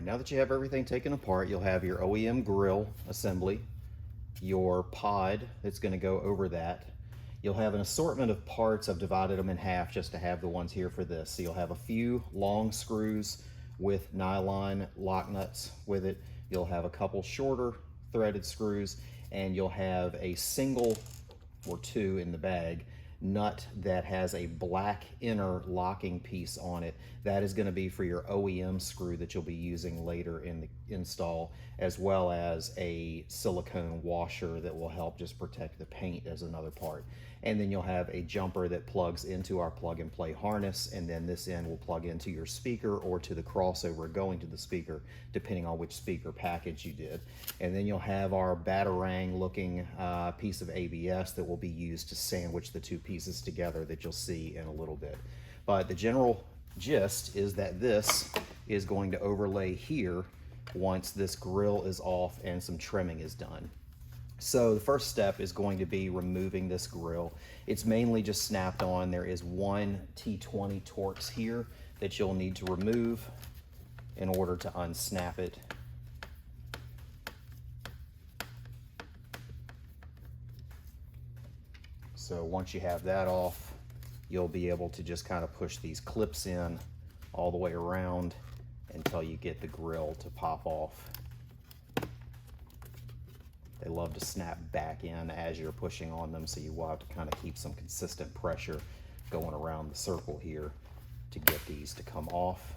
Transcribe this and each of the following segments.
now that you have everything taken apart, you'll have your OEM grill assembly, your pod that's going to go over that. You'll have an assortment of parts. I've divided them in half just to have the ones here for this. So you'll have a few long screws with nylon lock nuts with it. You'll have a couple shorter threaded screws, and you'll have a single or two in the bag nut that has a black inner locking piece on it. That is going to be for your OEM screw that you'll be using later in the install, as well as a silicone washer that will help just protect the paint as another part. And then you'll have a jumper that plugs into our plug and play harness, and then this end will plug into your speaker or to the crossover going to the speaker, depending on which speaker package you did. And then you'll have our Batarang looking piece of ABS that will be used to sandwich the two pieces together that you'll see in a little bit. But the general gist is that this is going to overlay here once this grill is off and some trimming is done. So the first step is going to be removing this grill. It's mainly just snapped on. There is one T20 Torx here that you'll need to remove in order to unsnap it. So once you have that off, you'll be able to just kind of push these clips in all the way around until you get the grill to pop off. They love to snap back in as you're pushing on them, so you will have to kind of keep some consistent pressure going around the circle here to get these to come off.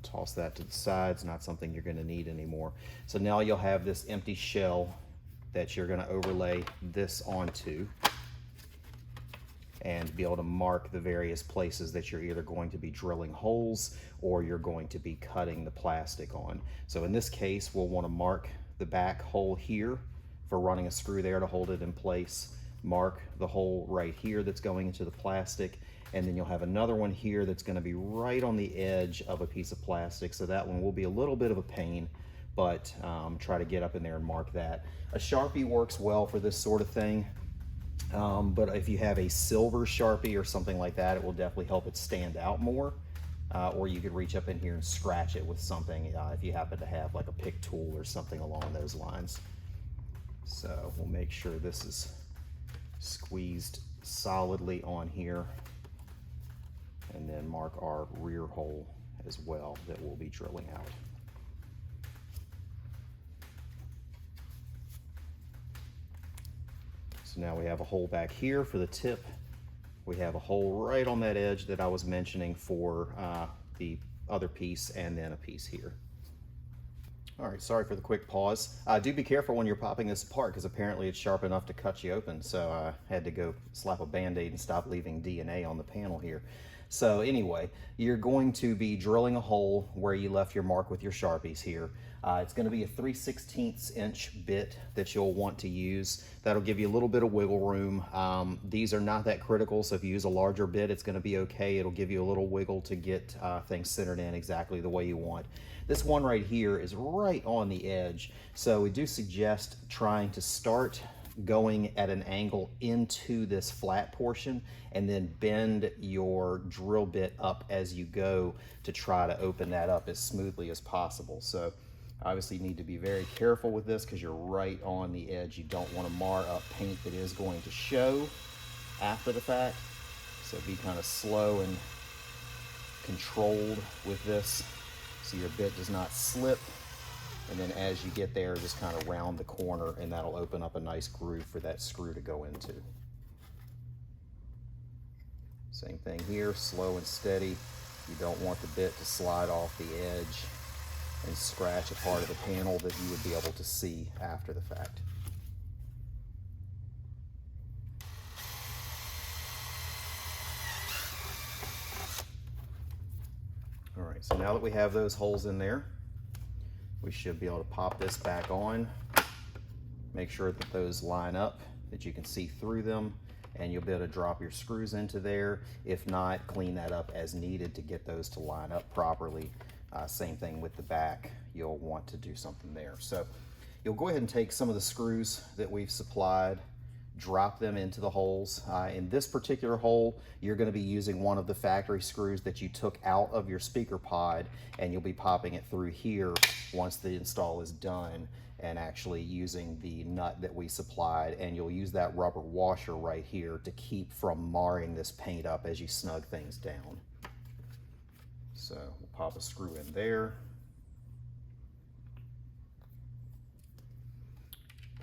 Toss that to the side. It's not something you're going to need anymore. So now you'll have this empty shell that you're going to overlay this onto and be able to mark the various places that you're either going to be drilling holes or you're going to be cutting the plastic on. So in this case, we'll want to mark the back hole here for running a screw there to hold it in place, mark the hole right here that's going into the plastic, and then you'll have another one here that's going to be right on the edge of a piece of plastic. So that one will be a little bit of a pain, but try to get up in there and mark that. A Sharpie works well for this sort of thing, but if you have a silver Sharpie or something like that, it will definitely help it stand out more. Or you could reach up in here and scratch it with something if you happen to have like a pick tool or something along those lines. So we'll make sure this is squeezed solidly on here, and then mark our rear hole as well that we'll be drilling out. So now we have a hole back here for the tip. We have a hole right on that edge that I was mentioning for the other piece, and then a piece here. All right, sorry for the quick pause. Do be careful when you're popping this apart, because apparently it's sharp enough to cut you open. So I had to go slap a Band-Aid and stop leaving DNA on the panel here. So anyway, you're going to be drilling a hole where you left your mark with your Sharpies here. It's going to be a 3/16 inch bit that you'll want to use. That'll give you a little bit of wiggle room. These are not that critical, so if you use a larger bit, it's going to be okay. It'll give you a little wiggle to get things centered in exactly the way you want. This one right here is right on the edge, so we do suggest trying to start going at an angle into this flat portion and then bend your drill bit up as you go to try to open that up as smoothly as possible. So obviously you need to be very careful with this because you're right on the edge. You don't want to mar up paint that is going to show after the fact. So be kind of slow and controlled with this so your bit does not slip. And then as you get there, just kind of round the corner, and that'll open up a nice groove for that screw to go into. Same thing here, slow and steady. You don't want the bit to slide off the edge and scratch a part of the panel that you would be able to see after the fact. All right, so now that we have those holes in there, we should be able to pop this back on. Make sure that those line up, that you can see through them, and you'll be able to drop your screws into there. If not, clean that up as needed to get those to line up properly. Same thing with the back, you'll want to do something there. So you'll go ahead and take some of the screws that we've supplied, drop them into the holes. In this particular hole, you're going to be using one of the factory screws that you took out of your speaker pod, and you'll be popping it through here once the install is done, and actually using the nut that we supplied, and you'll use that rubber washer right here to keep from marring this paint up as you snug things down. So we'll pop a screw in there.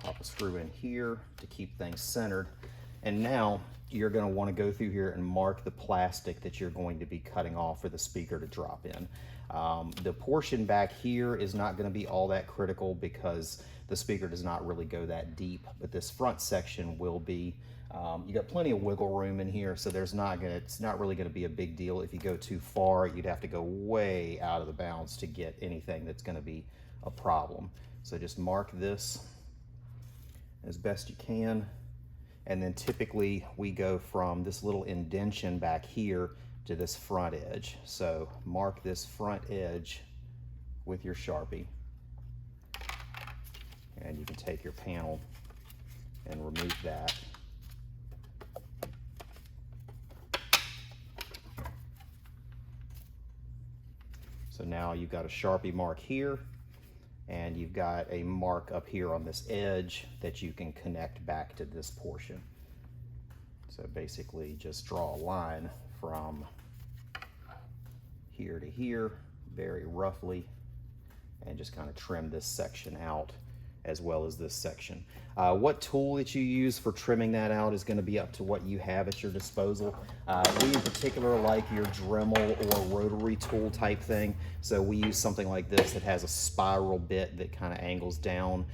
Pop a screw in here to keep things centered. And now you're going to want to go through here and mark the plastic that you're going to be cutting off for the speaker to drop in. The portion back here is not going to be all that critical because the speaker does not really go that deep, but this front section will be. You got plenty of wiggle room in here, so it's not really going to be a big deal. If you go too far, you'd have to go way out of the bounds to get anything that's going to be a problem. So just mark this as best you can, and then typically we go from this little indention back here to this front edge. So mark this front edge with your Sharpie, and you can take your panel and remove that. So now you've got a Sharpie mark here, and you've got a mark up here on this edge that you can connect back to this portion. So basically just draw a line from here to here very roughly, and just kind of trim this section out as well as this section. What tool that you use for trimming that out is going to be up to what you have at your disposal. We in particular like your Dremel or rotary tool type thing, so we use something like this that has a spiral bit that kind of angles down.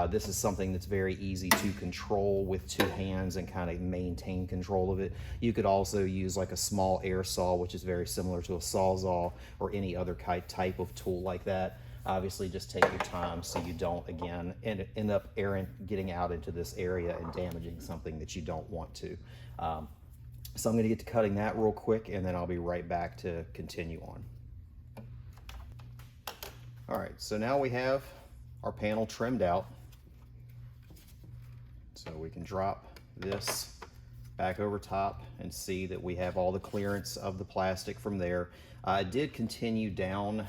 This is something that's very easy to control with two hands and kind of maintain control of it. You could also use like a small air saw, which is very similar to a Sawzall or any other type of tool like that. Obviously, just take your time so you don't, again, end up getting out into this area and damaging something that you don't want to. So I'm going to get to cutting that real quick, and then I'll be right back to continue on. All right, so now we have our panel trimmed out. So we can drop this back over top and see that we have all the clearance of the plastic from there. I did continue down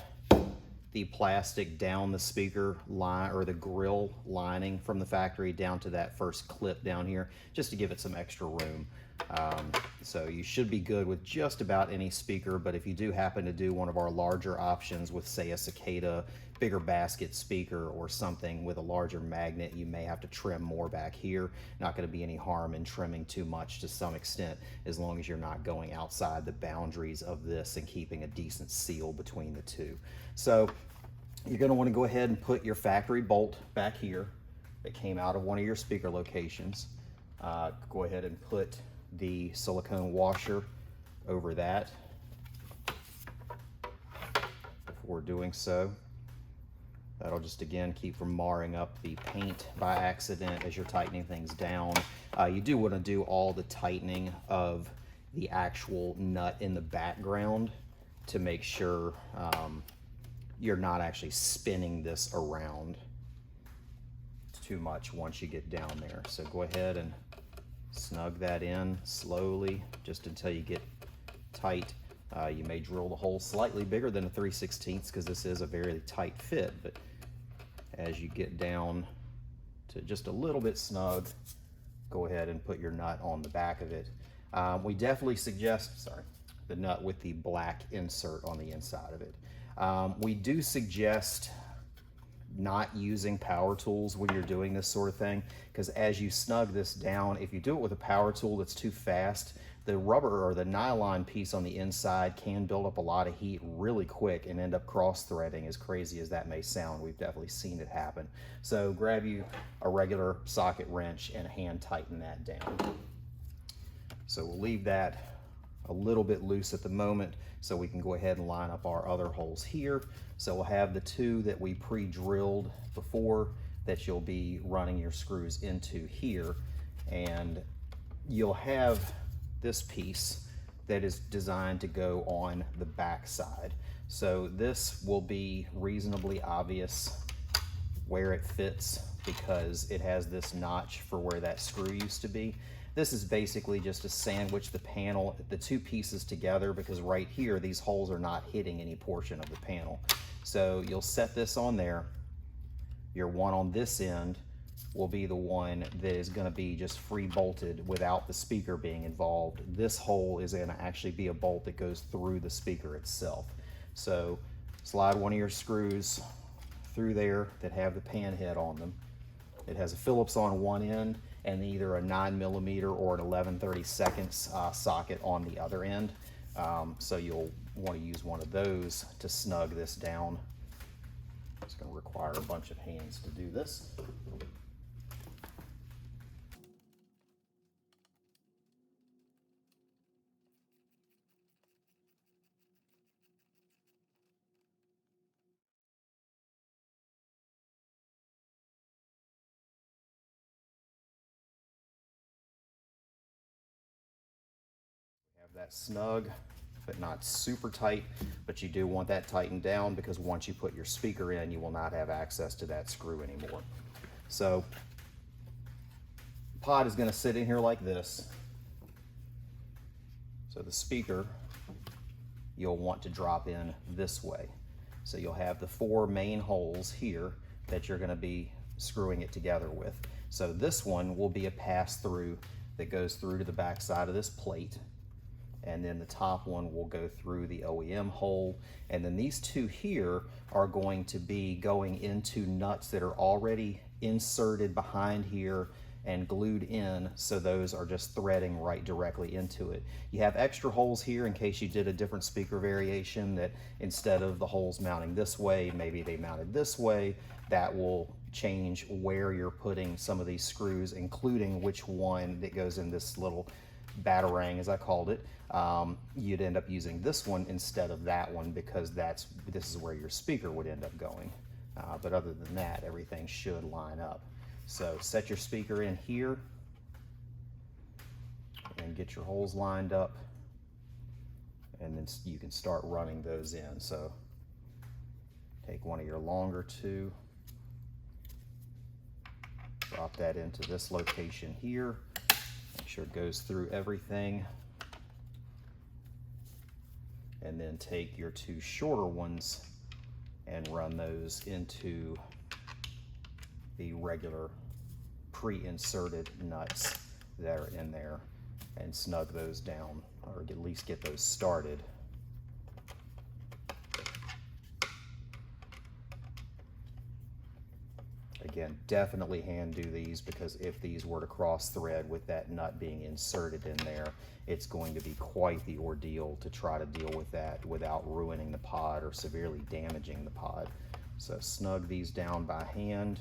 the plastic down the speaker line, or the grill lining from the factory down to that first clip down here, just to give it some extra room. So you should be good with just about any speaker, but if you do happen to do one of our larger options with, say, a Cicada bigger basket speaker or something with a larger magnet, you may have to trim more back here. Not going to be any harm in trimming too much to some extent, as long as you're not going outside the boundaries of this and keeping a decent seal between the two. So you're going to want to go ahead and put your factory bolt back here that came out of one of your speaker locations. Go ahead and put the silicone washer over that before doing so. That'll just, again, keep from marring up the paint by accident as you're tightening things down. You do want to do all the tightening of the actual nut in the background to make sure you're not actually spinning this around too much once you get down there. So go ahead and snug that in slowly just until you get tight. You may drill the hole slightly bigger than a 3/16 because this is a very tight fit, but as you get down to just a little bit snug, go ahead and put your nut on the back of it. We definitely suggest, the nut with the black insert on the inside of it. We do suggest not using power tools when you're doing this sort of thing, because as you snug this down, if you do it with a power tool that's too fast, the rubber or the nylon piece on the inside can build up a lot of heat really quick and end up cross-threading, as crazy as that may sound. We've definitely seen it happen. So grab you a regular socket wrench and hand tighten that down. So we'll leave that a little bit loose at the moment so we can go ahead and line up our other holes here. So we'll have the two that we pre-drilled before that you'll be running your screws into here, and you'll have this piece that is designed to go on the back side. So this will be reasonably obvious where it fits because it has this notch for where that screw used to be. This is basically just to sandwich the panel, the two pieces together, because right here, these holes are not hitting any portion of the panel. So you'll set this on there. Your one on this end will be the one that is going to be just free bolted without the speaker being involved. This hole is going to actually be a bolt that goes through the speaker itself. So slide one of your screws through there that have the pan head on them. It has a Phillips on one end and either a 9mm or an 11/32 socket on the other end. So you'll want to use one of those to snug this down. It's going to require a bunch of hands to do this. That snug, but not super tight, but you do want that tightened down because once you put your speaker in, you will not have access to that screw anymore. So pod is going to sit in here like this. So the speaker you'll want to drop in this way. So you'll have the 4 main holes here that you're going to be screwing it together with. So this one will be a pass-through that goes through to the back side of this plate. And then the top one will go through the OEM hole. And then these two here are going to be going into nuts that are already inserted behind here and glued in, so those are just threading right directly into it. You have extra holes here in case you did a different speaker variation that instead of the holes mounting this way, maybe they mounted this way. That will change where you're putting some of these screws, including which one that goes in this little batarang, as I called it. You'd end up using this one instead of that one because this is where your speaker would end up going. But other than that, everything should line up. So set your speaker in here and get your holes lined up, and then you can start running those in. So take one of your longer two, drop that into this location here, make sure it goes through everything, and then take your 2 shorter ones and run those into the regular pre-inserted nuts that are in there and snug those down, or at least get those started. Again, definitely hand do these, because if these were to cross thread with that nut being inserted in there, it's going to be quite the ordeal to try to deal with that without ruining the pod or severely damaging the pod. So snug these down by hand.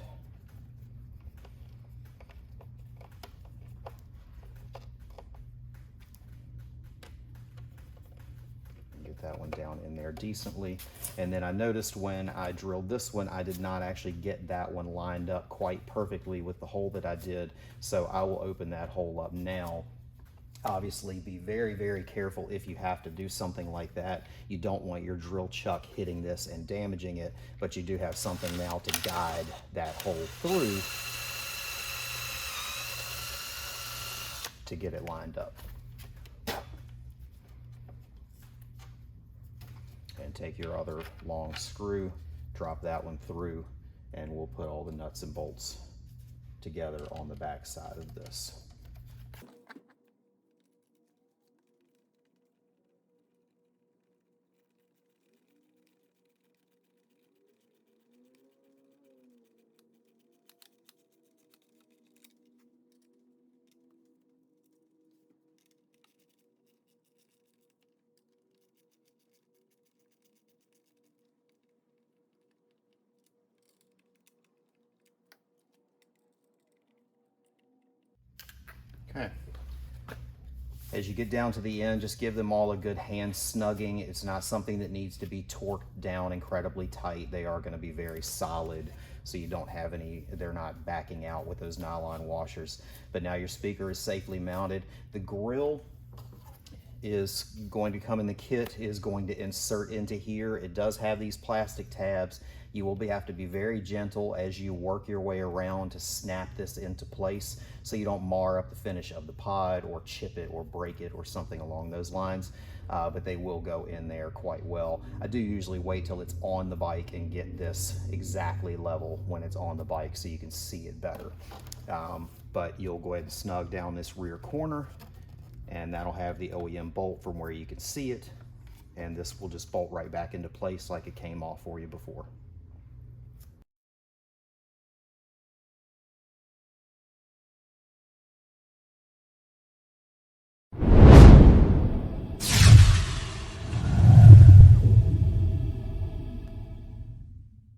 That one down in there decently. And then I noticed when I drilled this one, I did not actually get that one lined up quite perfectly with the hole that I did. So I will open that hole up now. Obviously, be very, very careful if you have to do something like that. You don't want your drill chuck hitting this and damaging it, but you do have something now to guide that hole through to get it lined up. And take your other long screw, drop that one through, and we'll put all the nuts and bolts together on the back side of this. Okay. As you get down to the end, just give them all a good hand snugging. It's not something that needs to be torqued down incredibly tight. They are going to be very solid, so you don't have any, they're not backing out with those nylon washers. But now your speaker is safely mounted. The grill is going to come in the kit is going to insert into here. It does have these plastic tabs. You will have to be very gentle as you work your way around to snap this into place so you don't mar up the finish of the pod or chip it or break it or something along those lines. But they will go in there quite well. I do usually wait till it's on the bike and get this exactly level when it's on the bike so you can see it better. But you'll go ahead and snug down this rear corner, and that'll have the OEM bolt from where you can see it, and this will just bolt right back into place like it came off for you before.